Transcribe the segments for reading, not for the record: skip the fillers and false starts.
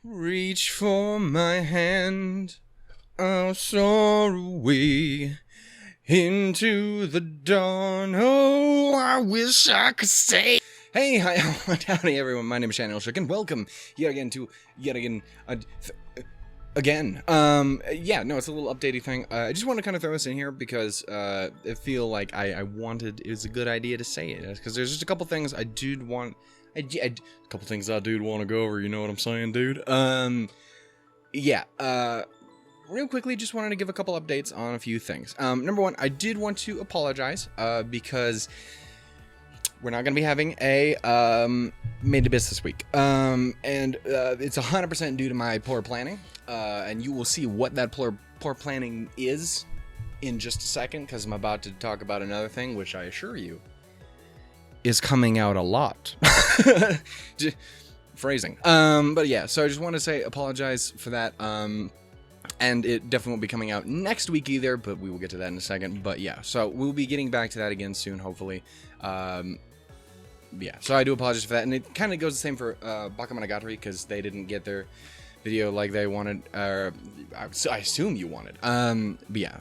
Reach for my hand, I'll soar away into the dawn. Oh, I wish I could say. Hey, hi, howdy everyone, my name is Shannon Shook, and welcome yet again. Yeah, no, it's a little updating thing. I just want to kind of throw this in here because I feel like it was a good idea to say it, because there's just a couple things I do want to go over, you know what I'm saying, dude? Real quickly, just wanted to give a couple updates on a few things. Number one, I did want to apologize, because we're not going to be having a Made to Biz this week. It's 100% due to my poor planning. And you will see what that poor planning is in just a second, because I'm about to talk about another thing, which I assure you is coming out a lot. Phrasing. But yeah, so I just want to apologize for that. And it definitely won't be coming out next week either, but we will get to that in a second. But yeah, so we'll be getting back to that again soon, hopefully. Yeah, so I do apologize for that. And it kind of goes the same for Bakemonogatari, because they didn't get their video like they wanted, I assume you wanted. But yeah,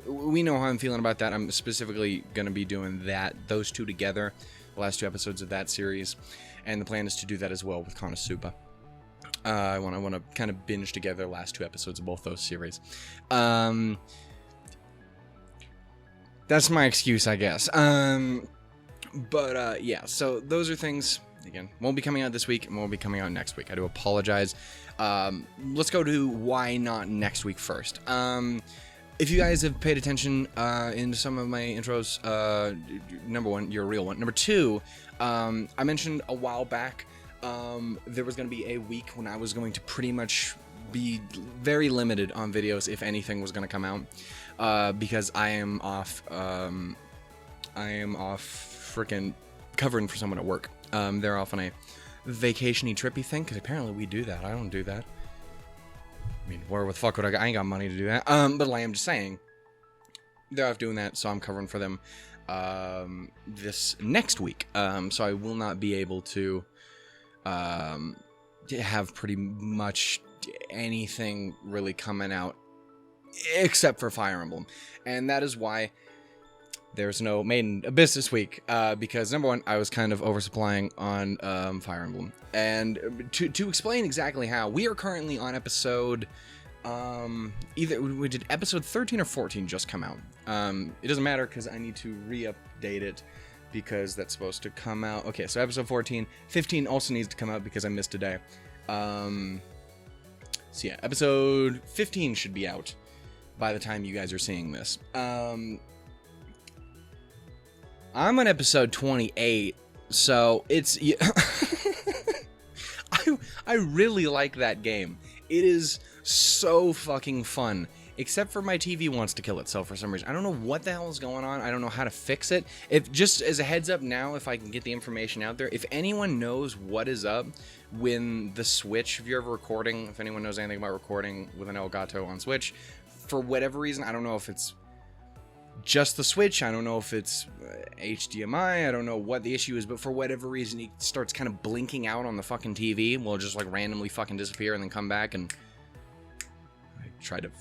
we know how I'm feeling about that. I'm specifically going to be doing those two together, the last two episodes of that series, and the plan is to do that as well with Konosuba. I want to kind of binge together the last two episodes of both those series. That's my excuse, I guess. Yeah, so those are things, again, won't be coming out this week and won't be coming out next week. I do apologize. Let's go to why not next week first. If you guys have paid attention in some of my intros, number one, you're a real one. Number two, I mentioned a while back there was going to be a week when I was going to pretty much be very limited on videos, if anything was going to come out, because I am off freaking covering for someone at work. They're off on a vacation-y, trippy thing, because apparently we do that. I don't do that. I mean, where the fuck would I ain't got money to do that. But I am just saying, they're off doing that, so I'm covering for them this next week. So I will not be able to have pretty much anything really coming out except for Fire Emblem. And that is why there's no Made in Abyss this week, because number one, I was kind of oversupplying on Fire Emblem. And to explain exactly how, we are currently on episode, either we did episode 13 or 14 just come out. It doesn't matter, because I need to re-update it, because that's supposed to come out. Okay, so episode 14. 15 also needs to come out because I missed a day. So yeah, episode 15 should be out by the time you guys are seeing this. I'm on episode 28, so it's... I really like that game. It is so fucking fun. Except for my TV wants to kill itself for some reason. I don't know what the hell is going on. I don't know how to fix it. If just as a heads up now, if I can get the information out there, if anyone knows what is up when the Switch, if you're ever recording, if anyone knows anything about recording with an Elgato on Switch, for whatever reason, I don't know if it's just the Switch, I don't know if it's HDMI, I don't know what the issue is, but for whatever reason, it starts kind of blinking out on the fucking TV. Will just like randomly fucking disappear and then come back, and I tried to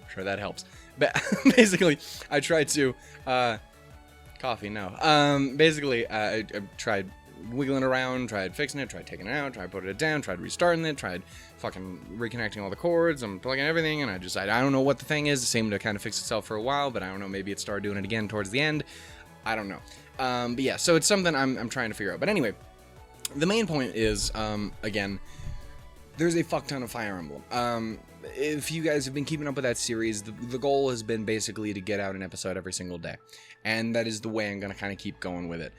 sure that helps. But basically, I tried to coffee, no. Basically, I tried wiggling around, tried fixing it, tried taking it out, tried putting it down, tried restarting it, tried fucking reconnecting all the cords, I'm plugging everything, and I decided, I don't know what the thing is. It seemed to kind of fix itself for a while, but I don't know, maybe it started doing it again towards the end. I don't know. But yeah, so it's something I'm trying to figure out. But anyway, the main point is, again, there's a fuck ton of Fire Emblem. If you guys have been keeping up with that series, the goal has been basically to get out an episode every single day. And that is the way I'm going to kind of keep going with it.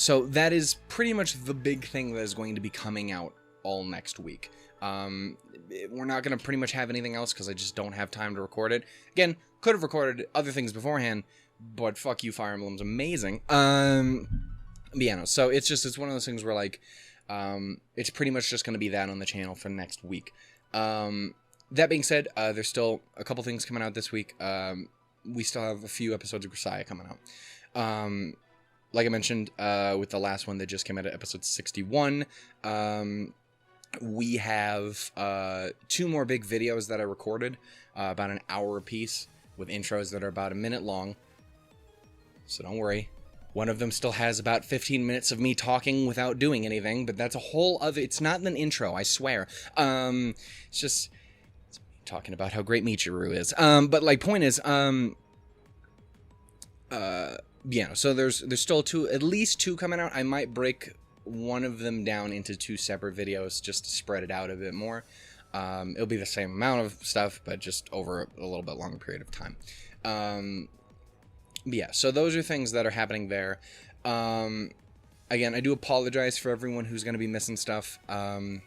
So that is pretty much the big thing that is going to be coming out all next week. We're not going to pretty much have anything else because I just don't have time to record it. Again, could have recorded other things beforehand, but fuck you, Fire Emblem's amazing. Yeah, no, so it's one of those things where, like, it's pretty much just going to be that on the channel for next week. That being said, there's still a couple things coming out this week. We still have a few episodes of Grisaya coming out. like I mentioned with the last one that just came out at episode 61, we have 2 more big videos that I recorded, about an hour apiece, with intros that are about a minute long. So don't worry. One of them still has about 15 minutes of me talking without doing anything, but that's a whole other... It's not an intro, I swear. It's just... It's me talking about how great Michiru is. But, like, point is, yeah, so there's still at least 2 coming out. I might break one of them down into 2 separate videos just to spread it out a bit more. It'll be the same amount of stuff, but just over a little bit longer period of time. Yeah, so those are things that are happening there. Again, I do apologize for everyone who's going to be missing stuff. I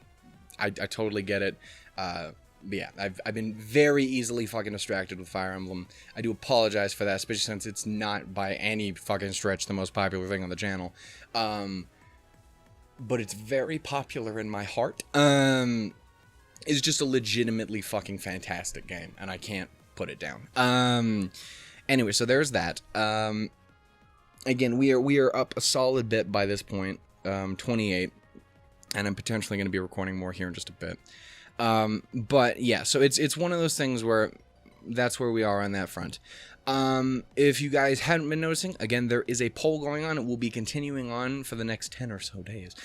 totally get it. But yeah, I've been very easily fucking distracted with Fire Emblem. I do apologize for that, especially since it's not by any fucking stretch the most popular thing on the channel. But it's very popular in my heart. It's just a legitimately fucking fantastic game, and I can't put it down. Anyway, so there's that. Again, we are up a solid bit by this point, 28, and I'm potentially going to be recording more here in just a bit. But yeah, so it's one of those things where that's where we are on that front. If you guys hadn't been noticing, again, there is a poll going on. It will be continuing on for the next 10 or so days.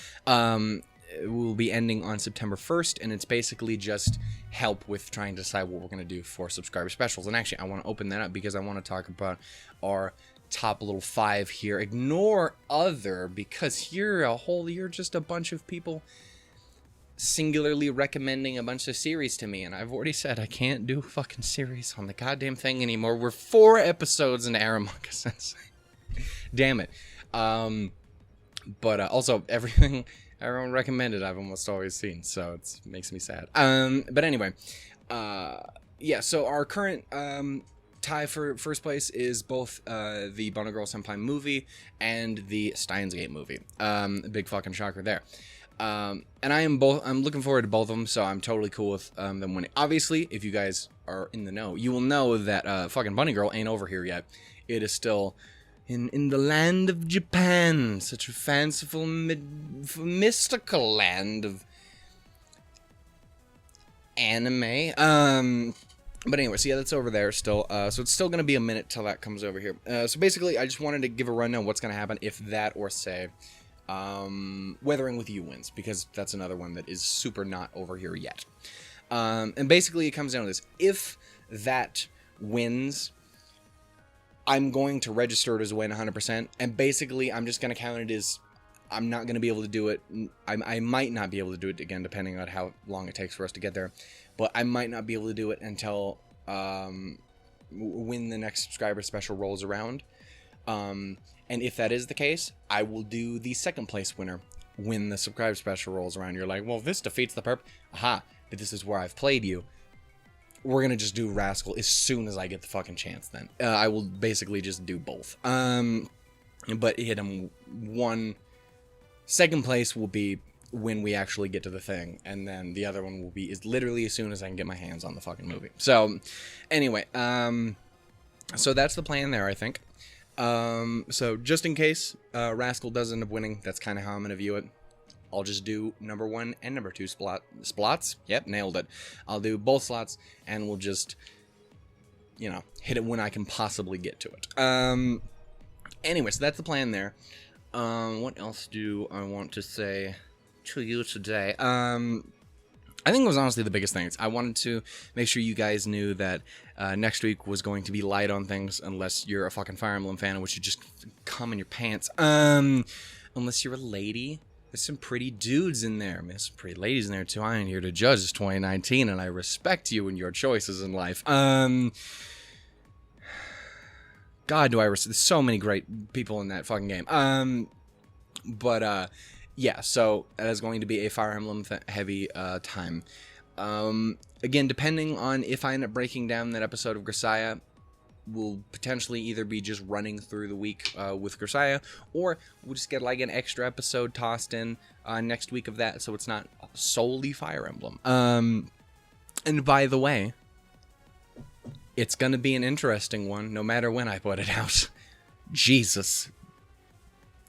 It will be ending on September 1st, and it's basically just help with trying to decide what we're going to do for subscriber specials. And actually, I want to open that up because I want to talk about our top little 5 here. Ignore other, because you're just a bunch of people singularly recommending a bunch of series to me, and I've already said I can't do a fucking series on the goddamn thing anymore. We're 4 episodes into Aramaka Sensei. Damn it. But also, everything everyone recommended I've almost always seen, so it makes me sad. But anyway, yeah, so our current tie for first place is both the Bono Girl Senpai movie and the Steins Gate movie. Big fucking shocker there. And I'm looking forward to both of them, so I'm totally cool with them winning. Obviously, if you guys are in the know, you will know that fucking Bunny Girl ain't over here yet. It is still in the land of Japan, such a fanciful, mystical land of anime. But anyway, so yeah, that's over there still. So it's still going to be a minute till that comes over here. So basically, I just wanted to give a rundown on what's going to happen if that, or say, Weathering with You wins, because that's another one that is super not over here yet. And basically, it comes down to this. If that wins, I'm going to register it as a win 100%, and basically, I'm just going to count it as I'm not going to be able to do it. I might not be able to do it again, depending on how long it takes for us to get there. But I might not be able to do it until when the next subscriber special rolls around. And if that is the case, I will do the second place winner when the subscriber special rolls around. You're like, well, this defeats the purpose. Aha, but this is where I've played you. We're going to just do Rascal as soon as I get the fucking chance then. I will basically just do both. But hit him one. Second place will be when we actually get to the thing, and then the other one will be literally as soon as I can get my hands on the fucking movie. So, anyway, so that's the plan there, I think. So just in case Rascal does end up winning, that's kind of how I'm going to view it. I'll just do number 1 and number 2 slots. Yep, nailed it. I'll do both slots, and we'll just, you know, hit it when I can possibly get to it. Anyway, so that's the plan there. What else do I want to say to you today? I think it was honestly the biggest thing. I wanted to make sure you guys knew that next week was going to be light on things, unless you're a fucking Fire Emblem fan, which you just come in your pants. Unless you're a lady. There's some pretty dudes in there. There's some pretty ladies in there, too. I ain't here to judge. It's 2019, and I respect you and your choices in life. God, do I respect... There's so many great people in that fucking game. Yeah, so that is going to be a Fire Emblem heavy time. Again, depending on if I end up breaking down that episode of Grisaya, we'll potentially either be just running through the week with Grisaya, or we'll just get like an extra episode tossed in next week of that, so it's not solely Fire Emblem. And by the way, it's going to be an interesting one, no matter when I put it out. Jesus.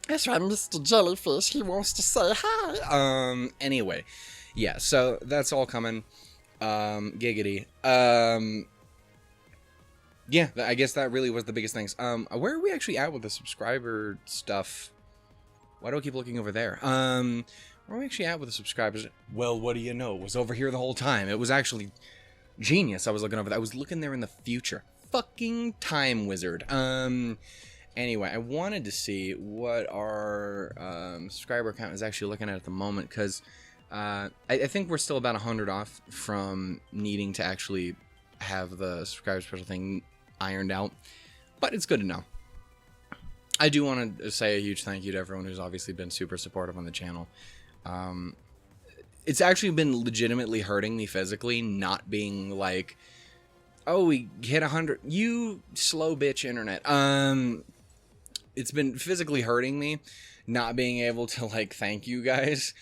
That's right, Mr. Jellyfish. He wants to say hi. Anyway, yeah, so that's all coming. Giggity. Yeah, I guess that really was the biggest things. Where are we actually at with the subscriber stuff? Why do I keep looking over there? Where are we actually at with the subscribers? Well, what do you know? It was over here the whole time. It was actually genius. I was looking over that. I was looking there in the future. Fucking time wizard. Anyway, I wanted to see what our subscriber count is actually looking at the moment, because I think we're still about 100 off from needing to actually have the subscriber special thing ironed out, but it's good to know. I do want to say a huge thank you to everyone who's obviously been super supportive on the channel. It's actually been legitimately hurting me physically, not being like, oh, we hit 100, you slow bitch internet. It's been physically hurting me not being able to like thank you guys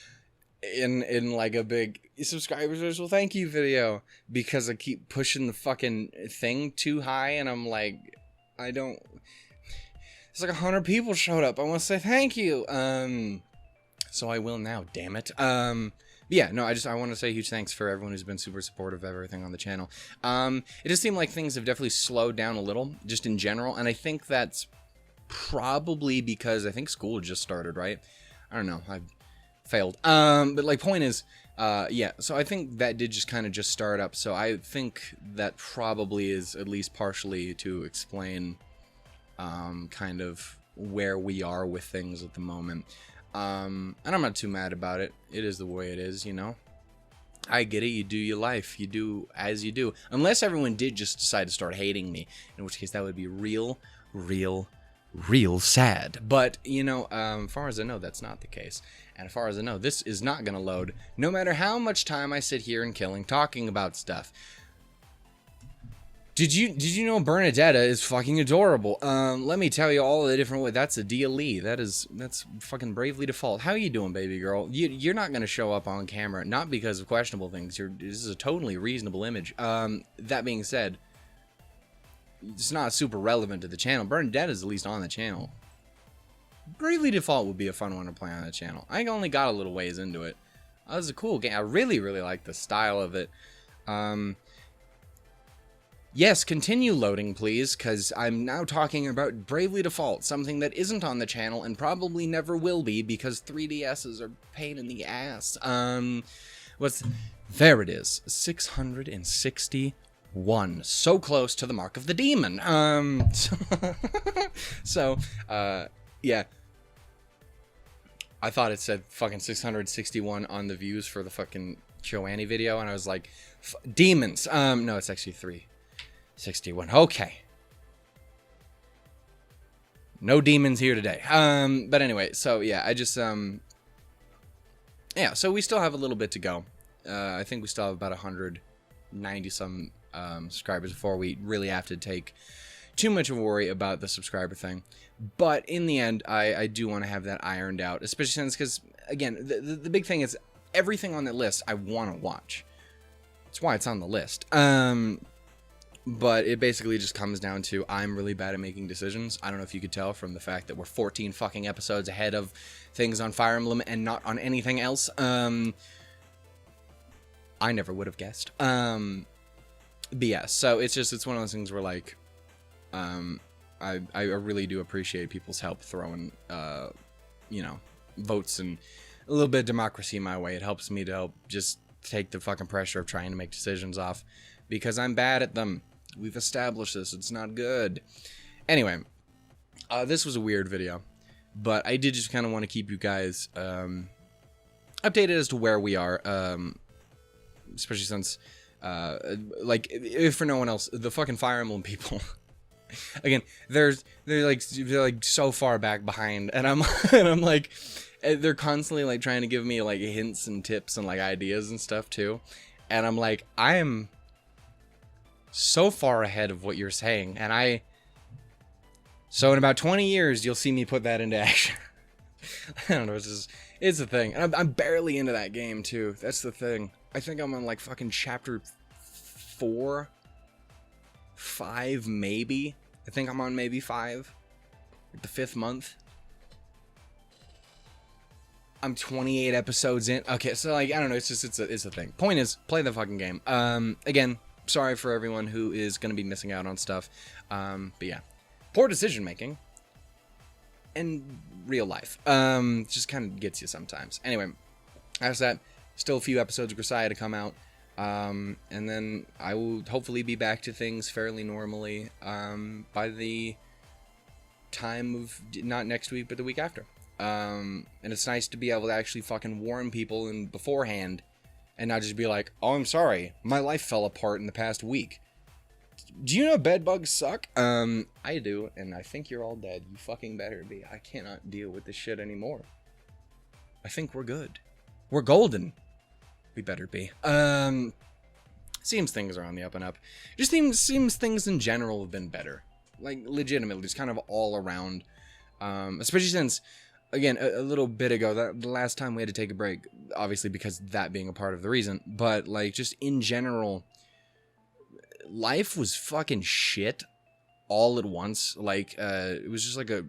in like a big subscriber special thank you video, because I keep pushing the fucking thing too high, and I'm like, I don't, it's like 100 people showed up, I want to say thank you, so I will now, damn it. Yeah, no, I want to say huge thanks for everyone who's been super supportive of everything on the channel. It just seemed like things have definitely slowed down a little, just in general, and I think that's probably because I think school just started, right? I don't know, I failed. But like, point is, yeah, so I think that did just kind of just start up, so I think that probably is at least partially to explain kind of where we are with things at the moment. And I'm not too mad about it. It is the way it is, you know? I get it, you do your life, you do as you do. Unless everyone did just decide to start hating me, in which case that would be real sad. But, you know, as far as I know, that's not the case. And as far as I know, this is not going to load, no matter how much time I sit here and talking about stuff. Did you know Bernadetta is fucking adorable? Let me tell you all the different ways. That's a DLE. That's fucking Bravely Default. How you doing, baby girl? You're not gonna show up on camera, not because of questionable things. This is a totally reasonable image. That being said, it's not super relevant to the channel. Bernadetta is at least on the channel. Bravely Default would be a fun one to play on the channel. I only got a little ways into it. That was a cool game. I really like the style of it. Yes, continue loading, please, because I'm now talking about Bravely Default, something that isn't on the channel and probably never will be, because 3DSs are a pain in the ass. There it is, 661. So close to the mark of the demon. Yeah. I thought it said fucking 661 on the views for the fucking Joannie video, and I was like, demons. No, it's actually 361. Okay. No demons here today. But anyway, so yeah, I just, yeah, so we still have a little bit to go. I think we still have about 190 some subscribers before we really have to take too much of a worry about the subscriber thing. But in the end, I do want to have that ironed out, especially since, because again, the big thing is everything on that list I want to watch. That's why it's on the list. But it basically just comes down to I'm really bad at making decisions. I don't know if you could tell from the fact that we're 14 fucking episodes ahead of things on Fire Emblem and not on anything else. I never would have guessed. But yeah, so it's one of those things where, like, I really do appreciate people's help throwing, you know, votes and a little bit of democracy my way. It helps me to help just take the fucking pressure of trying to make decisions off, because I'm bad at them. We've established this. It's not good. Anyway, this was a weird video, but I did just kind of want to keep you guys updated as to where we are, especially since, like, if for no one else, the fucking Fire Emblem people, again, they're like so far back behind, and I'm like, they're constantly like trying to give me like hints and tips and like ideas and stuff too, and I'm like, I am so far ahead of what you're saying, and so in about 20 years you'll see me put that into action. I don't know, it's a thing. And I'm barely into that game too. That's the thing. I think I'm on like fucking chapter 4, 5 maybe. I think I'm on maybe 5, like the 5th month. I'm 28 episodes in. Okay, so like I don't know. It's just it's a thing. Point is, play the fucking game. Again, sorry for everyone who is gonna be missing out on stuff. But yeah, poor decision making and real life. Just kind of gets you sometimes. Anyway, after that, still a few episodes of Grisaya to come out. And then I will hopefully be back to things fairly normally by the time of not next week but the week after. And it's nice to be able to actually fucking warn people in beforehand and not just be like, oh, I'm sorry, my life fell apart in the past week. Do you know bed bugs suck? I do, and I think you're all dead. You fucking better be. I cannot deal with this shit anymore. I think we're good. We're golden. We better be. Seems things are on the up and up. Just seems things in general have been better. Like, legitimately, just kind of all around. Especially since, again, a little bit ago, the last time we had to take a break, obviously because that being a part of the reason, but, like, just in general, life was fucking shit all at once. Like, it was just like a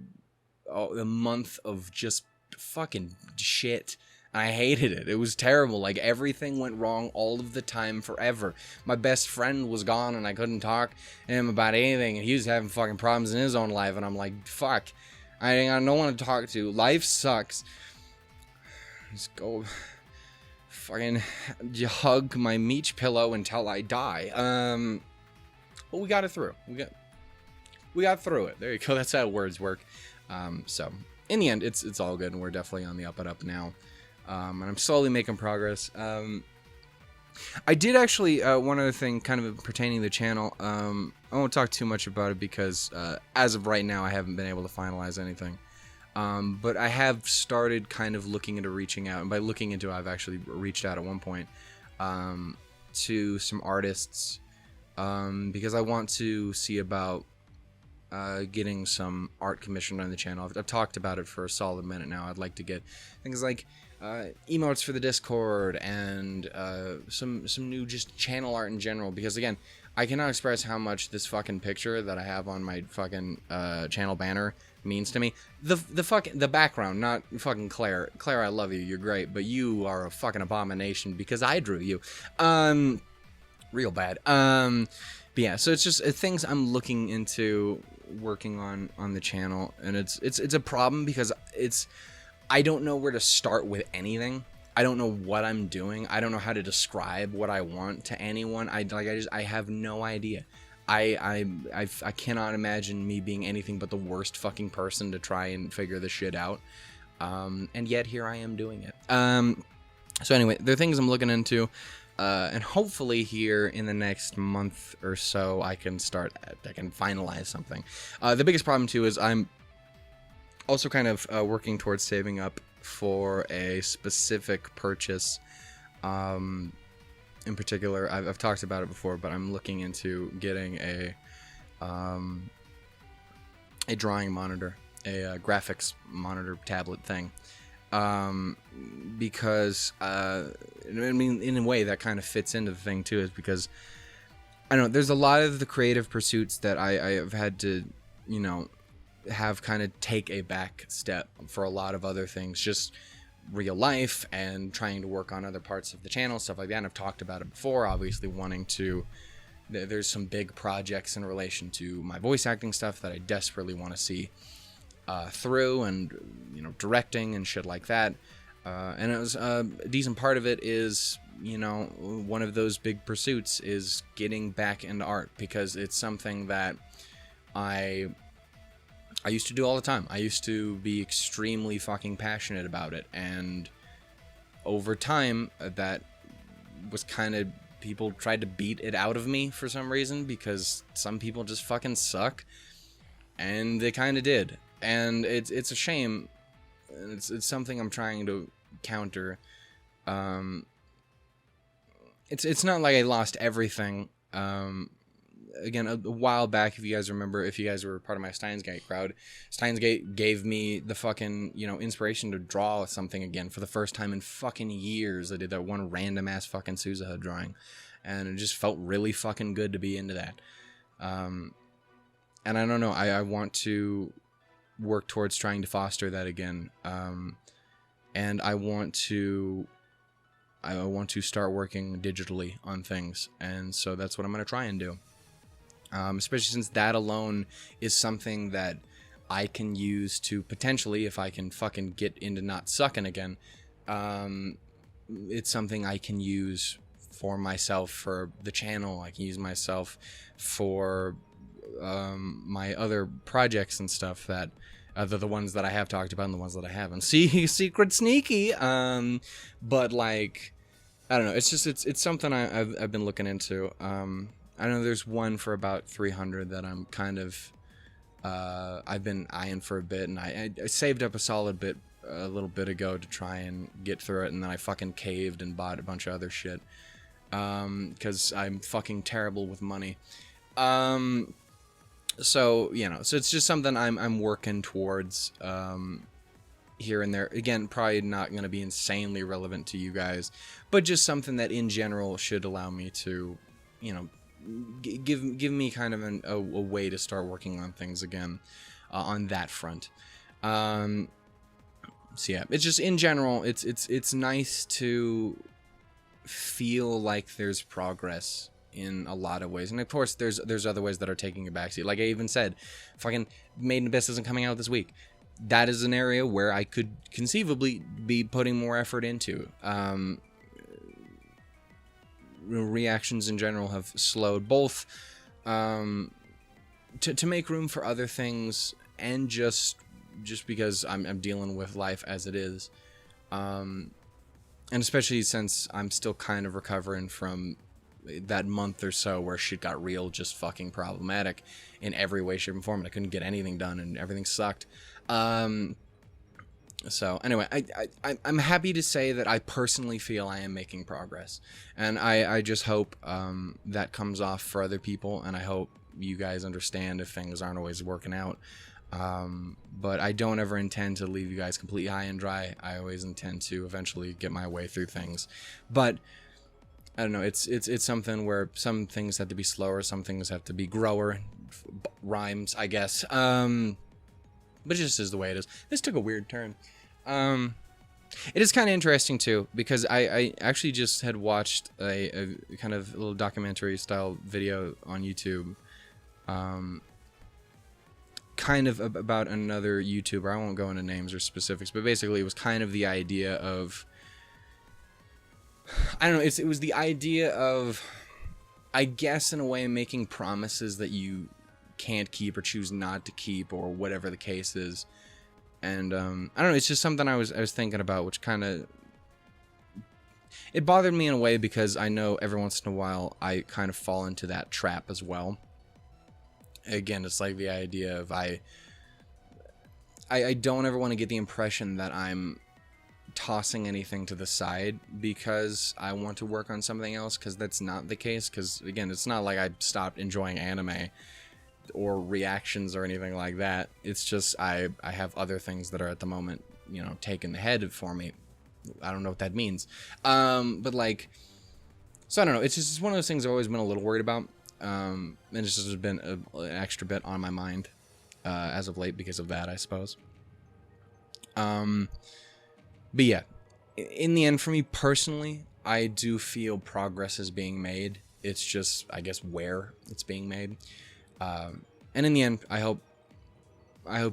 month of just fucking shit. I hated it. It was terrible. Like, everything went wrong all of the time forever. My best friend was gone and I couldn't talk to him about anything, and he was having fucking problems in his own life, and I'm like, fuck. I ain't got no one to talk to. Life sucks. Just go fucking hug my meat pillow until I die. But we got it through. We got through it. There you go. That's how words work. So in the end, it's all good, and we're definitely on the up and up now. And I'm slowly making progress. I did actually, one other thing kind of pertaining to the channel, I won't talk too much about it because, as of right now, I haven't been able to finalize anything. But I have started kind of looking into reaching out, and by looking into it, I've actually reached out at one point, to some artists, because I want to see about, getting some art commissioned on the channel. I've talked about it for a solid minute now. I'd like to get things like emotes for the Discord and some new just channel art in general, because again, I cannot express how much this fucking picture that I have on my fucking channel banner means to me. The background, not fucking Claire. Claire, I love you. You're great, but you are a fucking abomination because I drew you. Real bad. But yeah, so it's just things I'm looking into working on the channel, and it's a problem because I don't know where to start with anything. I don't know what I'm doing. I don't know how to describe what I want to anyone. I have no idea. I cannot imagine me being anything but the worst fucking person to try and figure this shit out. And yet here I am doing it. So anyway, there are things I'm looking into. And hopefully here in the next month or so, I can finalize something. The biggest problem too is I'm also kind of working towards saving up for a specific purchase. In particular, I've talked about it before, but I'm looking into getting a drawing monitor, a graphics monitor tablet thing. Because, I mean, in a way that kind of fits into the thing too, is because, I don't know, there's a lot of the creative pursuits that I have had to, you know, have kind of take a back step for a lot of other things, just real life and trying to work on other parts of the channel, stuff like that. And I've talked about it before, obviously wanting to, there's some big projects in relation to my voice acting stuff that I desperately want to see through, and you know, directing and shit like that, and it was a decent part of it is, you know, one of those big pursuits is getting back into art, because it's something that I used to do all the time. I used to be extremely fucking passionate about it, and over time that was kind of, people tried to beat it out of me for some reason, because some people just fucking suck, and they kind of did. And it's a shame. It's something I'm trying to counter. It's not like I lost everything. Again, a while back, if you guys remember, if you guys were part of my Steins Gate crowd, Steins Gate gave me the fucking, you know, inspiration to draw something again for the first time in fucking years. I did that one random ass fucking Suzuha drawing, and it just felt really fucking good to be into that. And I don't know, I want to work towards trying to foster that again. and I want to start working digitally on things, and so that's what I'm going to try and do. Especially since that alone is something that I can use to potentially, if I can fucking get into not sucking again, it's something I can use for myself, for the channel. I can use myself for my other projects and stuff, that the ones that I have talked about and the ones that I haven't. See, secret sneaky. But like, I don't know. It's just it's something I've been looking into. I know there's one for about 300 that I'm kind of I've been eyeing for a bit, and I saved up a solid bit a little bit ago to try and get through it, and then I fucking caved and bought a bunch of other shit because I'm fucking terrible with money. So you know, so it's just something I'm working towards here and there. Again, probably not going to be insanely relevant to you guys, but just something that in general should allow me to, you know, give me kind of a way to start working on things again on that front. So yeah, it's just in general, it's nice to feel like there's progress in a lot of ways, and of course there's other ways that are taking a backseat. Like I even said, fucking Made in Abyss isn't coming out this week. That is an area where I could conceivably be putting more effort into. Reactions in general have slowed, both to make room for other things, and just because I'm dealing with life as it is, and especially since I'm still kind of recovering from that month or so where shit got real just fucking problematic in every way, shape, and form, and I couldn't get anything done and everything sucked. So anyway, I'm happy to say that I personally feel I am making progress, and I just hope that comes off for other people, and I hope you guys understand if things aren't always working out. But I don't ever intend to leave you guys completely high and dry. I always intend to eventually get my way through things, but I don't know, it's something where some things have to be slower, some things have to be grower, rhymes, I guess. But it just is the way it is. This took a weird turn. It is kind of interesting too, because I actually just had watched a kind of little documentary style video on YouTube, kind of about another YouTuber. I won't go into names or specifics, but basically it was kind of the idea of, I don't know, it was the idea of, I guess in a way, making promises that you can't keep or choose not to keep, or whatever the case is. And I don't know, it's just something I was thinking about, which kind of, it bothered me in a way, because I know every once in a while I kind of fall into that trap as well. Again, it's like the idea of I don't ever want to get the impression that I'm tossing anything to the side because I want to work on something else, because that's not the case. Because again, it's not like I stopped enjoying anime or reactions or anything like that. It's just I have other things that are at the moment, you know, taking the head for me. I don't know what that means, but like, so I don't know, it's just one of those things I've always been a little worried about, and it's just been an extra bit on my mind as of late because of that, I suppose. But yeah, in the end, for me personally, I do feel progress is being made. It's just, I guess, where it's being made. And in the end, I hope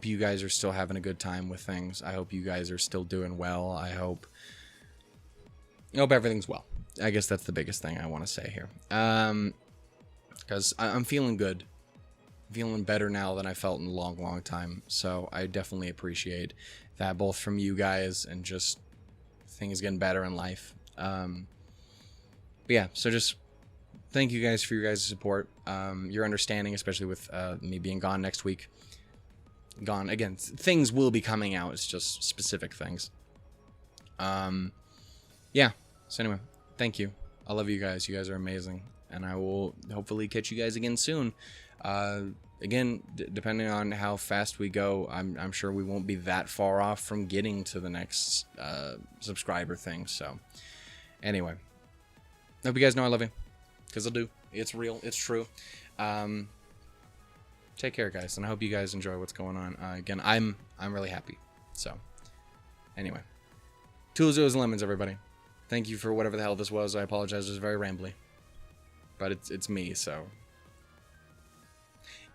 you guys are still having a good time with things. I hope you guys are still doing well. I hope everything's well. I guess that's the biggest thing I want to say here. Because I'm feeling good. Feeling better now than I felt in a long, long time. So I definitely appreciate that, both from you guys and just things getting better in life. But yeah, so just thank you guys for your guys' support, your understanding, especially with me being gone next week. Gone again. Things will be coming out. It's just specific things. Yeah. So anyway, thank you. I love you guys. You guys are amazing, and I will hopefully catch you guys again soon. Again, depending on how fast we go, I'm sure we won't be that far off from getting to the next subscriber thing. So anyway, hope you guys know I love you, because I do. It's real. It's true. Take care, guys, and I hope you guys enjoy what's going on. Again, I'm really happy. So anyway, Tools, o's, and lemons, everybody. Thank you for whatever the hell this was. I apologize. It was very rambly. But it's me, so...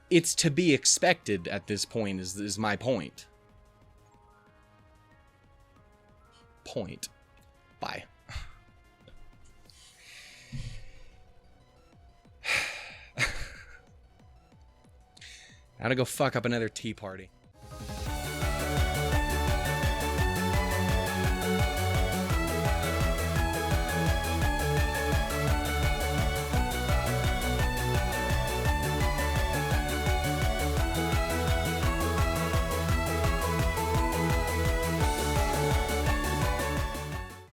It's to be expected at this point, is my point. Bye. I gotta go fuck up another tea party.